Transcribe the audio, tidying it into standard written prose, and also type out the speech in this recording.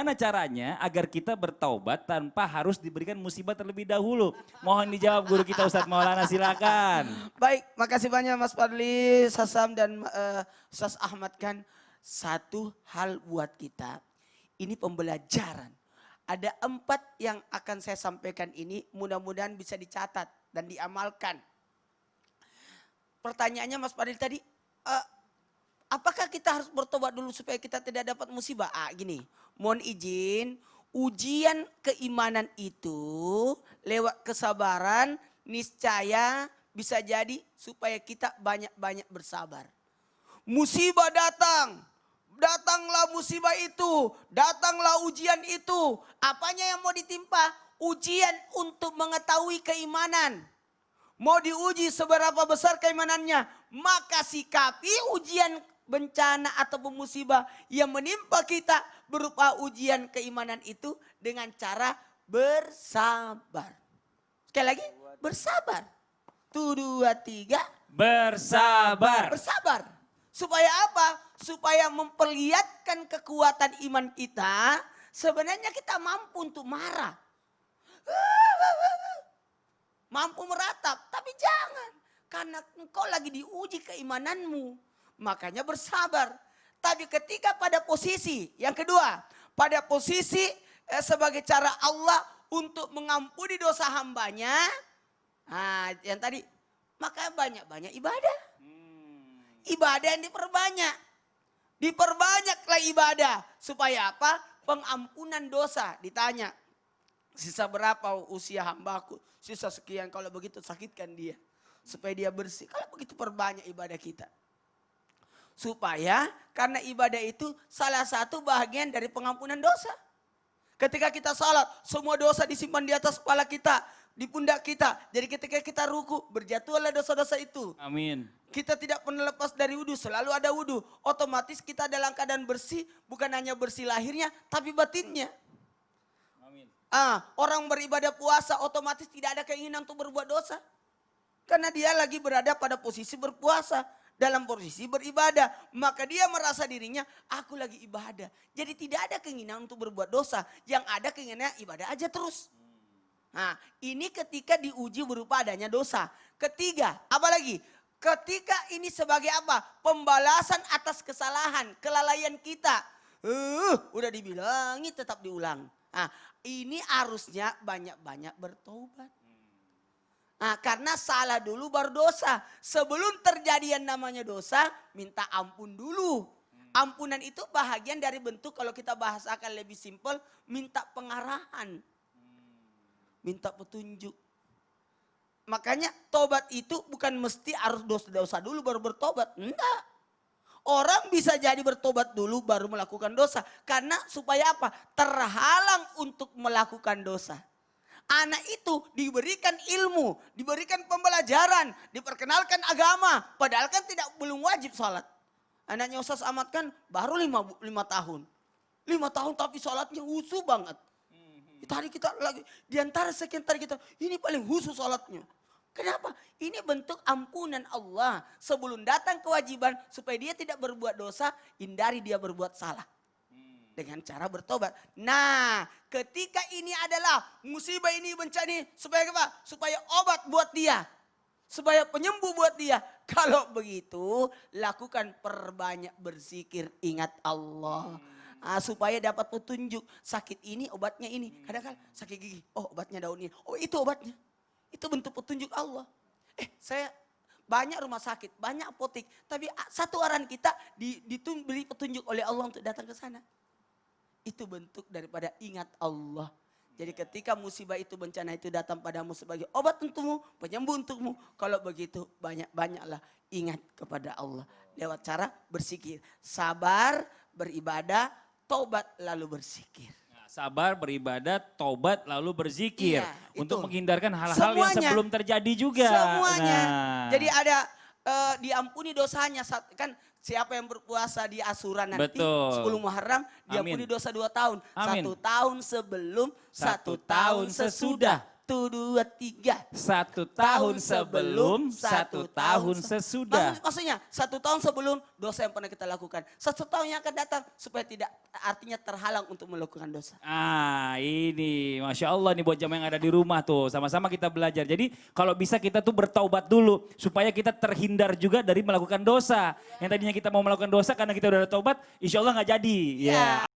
Bagaimana caranya agar kita bertaubat tanpa harus diberikan musibah terlebih dahulu? Mohon dijawab guru kita Ustadz Maulana, silakan. Baik, makasih banyak Mas Fadli, Sasam dan Ustaz Ahmad kan. Satu hal buat kita, ini pembelajaran. Ada 4 yang akan saya sampaikan ini, mudah-mudahan bisa dicatat dan diamalkan. Pertanyaannya Mas Fadli tadi, apakah kita harus bertobat dulu supaya kita tidak dapat musibah? Gini, mohon izin, ujian keimanan itu lewat kesabaran, niscaya bisa jadi supaya kita banyak-banyak bersabar. Musibah datang, datanglah musibah itu, datanglah ujian itu. Apanya yang mau ditimpa? Ujian untuk mengetahui keimanan. Mau diuji seberapa besar keimanannya, maka sikapi ujian bencana atau musibah yang menimpa kita berupa ujian keimanan itu dengan cara bersabar. Sekali lagi, bersabar. 1, 2, 3. Bersabar. Bersabar. Supaya apa? Supaya memperlihatkan kekuatan iman kita. Sebenarnya kita mampu untuk marah. Mampu meratap, tapi jangan. Karena engkau lagi diuji keimananmu. Makanya bersabar. Tapi ketika pada posisi, yang kedua, pada posisi sebagai cara Allah untuk mengampuni dosa hambanya. Nah yang tadi, maka banyak-banyak ibadah. Ibadah yang diperbanyak. Diperbanyaklah ibadah. Supaya apa? Pengampunan dosa. Ditanya, sisa berapa usia hambaku? Sisa sekian, kalau begitu sakitkan dia. Supaya dia bersih. Kalau begitu perbanyak ibadah kita. Supaya karena ibadah itu salah satu bagian dari pengampunan dosa. Ketika kita salat, semua dosa disimpan di atas kepala kita. Di pundak kita. Jadi ketika kita ruku, berjatuhlah dosa-dosa itu. Amin. Kita tidak pernah lepas dari wudhu, selalu ada wudhu. Otomatis kita dalam keadaan bersih, bukan hanya bersih lahirnya, tapi batinnya. Orang beribadah puasa otomatis tidak ada keinginan untuk berbuat dosa. Karena dia lagi berada pada posisi berpuasa. Dalam posisi beribadah. Maka dia merasa dirinya, aku lagi ibadah. Jadi tidak ada keinginan untuk berbuat dosa. Yang ada keinginannya ibadah aja terus. Nah ini ketika diuji berupa adanya dosa. Ketiga, apa lagi? Ketika ini sebagai apa? Pembalasan atas kesalahan, kelalaian kita. Udah dibilangi tetap diulang. Nah, ini harusnya banyak-banyak bertobat. Nah, karena salah dulu baru dosa. Sebelum terjadi yang namanya dosa, minta ampun dulu. Ampunan itu bahagian dari bentuk, kalau kita bahasakan lebih simpel, minta pengarahan. Minta petunjuk. Makanya tobat itu bukan mesti harus dosa-dosa dulu baru bertobat. Enggak. Orang bisa jadi bertobat dulu baru melakukan dosa. Karena supaya apa? Terhalang untuk melakukan dosa. Anak itu diberikan ilmu, diberikan pembelajaran, diperkenalkan agama. Padahal kan belum wajib sholat. Anaknya Ustaz Ahmad kan baru 5 tahun. 5 tahun tapi sholatnya khusyuk banget. Tadi kita lagi, diantara sekian tadi kita, ini paling khusyuk sholatnya. Kenapa? Ini bentuk ampunan Allah. Sebelum datang kewajiban supaya dia tidak berbuat dosa, hindari dia berbuat salah. Dengan cara bertobat. Nah ketika ini adalah musibah ini bencana ini. Supaya apa? Supaya obat buat dia. Supaya penyembuh buat dia. Kalau begitu lakukan perbanyak berzikir, ingat Allah. Supaya dapat petunjuk. Sakit ini obatnya ini. Kadang-kadang sakit gigi. Oh obatnya daun ini. Oh itu obatnya. Itu bentuk petunjuk Allah. Saya banyak rumah sakit, banyak apotek. Tapi satu orang kita diberi petunjuk oleh Allah untuk datang ke sana. Itu bentuk daripada ingat Allah. Jadi ketika musibah itu, bencana itu datang padamu sebagai obat untukmu, penyembuh untukmu. Kalau begitu banyak-banyaklah ingat kepada Allah. Lewat cara berzikir. Sabar, beribadah, taubat lalu berzikir. Sabar, beribadah, taubat, lalu berzikir. Iya, untuk itu. menghindar hal-hal yang sebelum terjadi juga. Semuanya. Nah. Jadi ada diampuni dosanya. Kan siapa yang berpuasa di Asyura nanti, Betul. 10 Muharram, diampuni dosa 2 tahun. Amin. 1 tahun sebelum, 1 tahun sesudah. 1, 2, 3. 1 tahun sebelum, 1 tahun sesudah. Maksudnya 1 tahun sebelum dosa yang pernah kita lakukan. 1 tahun yang akan datang supaya tidak artinya terhalang untuk melakukan dosa. Ini Masya Allah nih buat jamaah yang ada di rumah tuh. Sama-sama kita belajar. Jadi kalau bisa kita tuh bertaubat dulu. Supaya kita terhindar juga dari melakukan dosa. Yang tadinya kita mau melakukan dosa karena kita udah ada taubat, insya Allah nggak jadi. Ya.